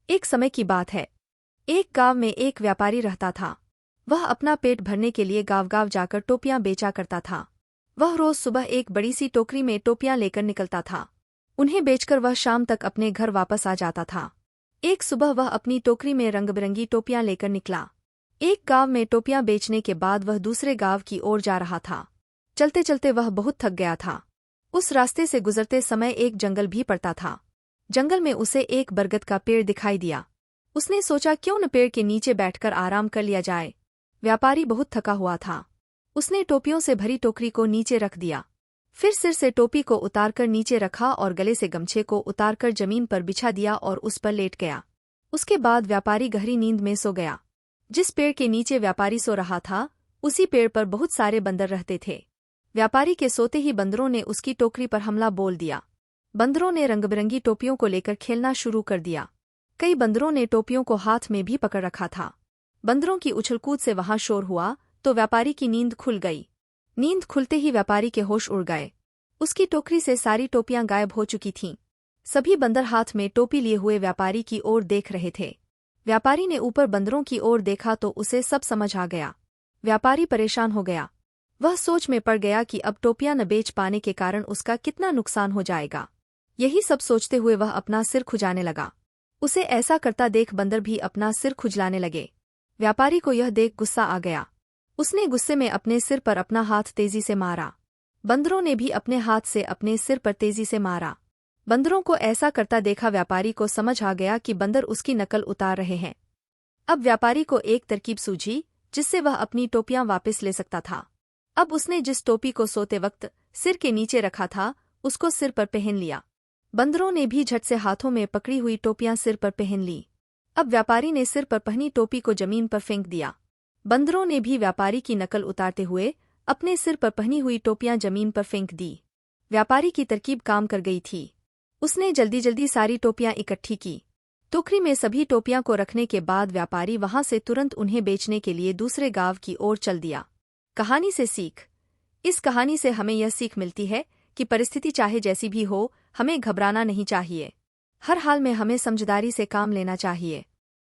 एक समय की बात है। एक गांव में एक व्यापारी रहता था। वह अपना पेट भरने के लिए गांव-गांव जाकर टोपियां बेचा करता था। वह रोज सुबह एक बड़ी सी टोकरी में टोपियां लेकर निकलता था। उन्हें बेचकर वह शाम तक अपने घर वापस आ जाता था। एक सुबह वह अपनी टोकरी में रंग-बिरंगी टोपियां लेकर निकला। एक गांव में टोपियां बेचने के बाद वह दूसरे गांव की ओर जा रहा था। चलते चलते वह बहुत थक गया था। उस रास्ते से गुजरते समय एक जंगल भी पड़ता था। जंगल में उसे एक बरगद का पेड़ दिखाई दिया। उसने सोचा क्यों न पेड़ के नीचे बैठकर आराम कर लिया जाए। व्यापारी बहुत थका हुआ था। उसने टोपियों से भरी टोकरी को नीचे रख दिया। फिर सिर से टोपी को उतारकर नीचे रखा और गले से गमछे को उतारकर जमीन पर बिछा दिया और उस पर लेट गया। उसके बाद व्यापारी गहरी नींद में सो गया। जिस पेड़ के नीचे व्यापारी सो रहा था, उसी पेड़ पर बहुत सारे बंदर रहते थे। व्यापारी के सोते ही बंदरों ने उसकी टोकरी पर हमला बोल दिया। बंदरों ने रंगबिरंगी टोपियों को लेकर खेलना शुरू कर दिया। कई बंदरों ने टोपियों को हाथ में भी पकड़ रखा था। बंदरों की उछलकूद से वहां शोर हुआ तो व्यापारी की नींद खुल गई। नींद खुलते ही व्यापारी के होश उड़ गए। उसकी टोकरी से सारी टोपियां गायब हो चुकी थीं। सभी बंदर हाथ में टोपी लिए हुए व्यापारी की ओर देख रहे थे। व्यापारी ने ऊपर बंदरों की ओर देखा तो उसे सब समझ आ गया। व्यापारी परेशान हो गया। वह सोच में पड़ गया कि अब टोपियां न बेच पाने के कारण उसका कितना नुकसान हो जाएगा। यही सब सोचते हुए वह अपना सिर खुजाने लगा। उसे ऐसा करता देख बंदर भी अपना सिर खुजलाने लगे। व्यापारी को यह देख गुस्सा आ गया। उसने गुस्से में अपने सिर पर अपना हाथ तेजी से मारा। बंदरों ने भी अपने हाथ से अपने सिर पर तेजी से मारा। बंदरों को ऐसा करता देखा व्यापारी को समझ आ गया कि बंदर उसकी नकल उतार रहे हैं। अब व्यापारी को एक तरकीब सूझी जिससे वह अपनी टोपियां वापस ले सकता था। अब उसने जिस टोपी को सोते वक्त सिर के नीचे रखा था, उसको सिर पर पहन लिया। बंदरों ने भी झट से हाथों में पकड़ी हुई टोपियां सिर पर पहन ली। अब व्यापारी ने सिर पर पहनी टोपी को जमीन पर फेंक दिया। बंदरों ने भी व्यापारी की नकल उतारते हुए अपने सिर पर पहनी हुई टोपियां जमीन पर फेंक दी। व्यापारी की तरकीब काम कर गई थी। उसने जल्दी जल्दी सारी टोपियां इकट्ठी की। टोकरी में सभी टोपियां को रखने के बाद व्यापारी वहां से तुरंत उन्हें बेचने के लिए दूसरे गांव की ओर चल दिया। कहानी से सीख। इस कहानी से हमें यह सीख मिलती है कि परिस्थिति चाहे जैसी भी हो, हमें घबराना नहीं चाहिए। हर हाल में हमें समझदारी से काम लेना चाहिए।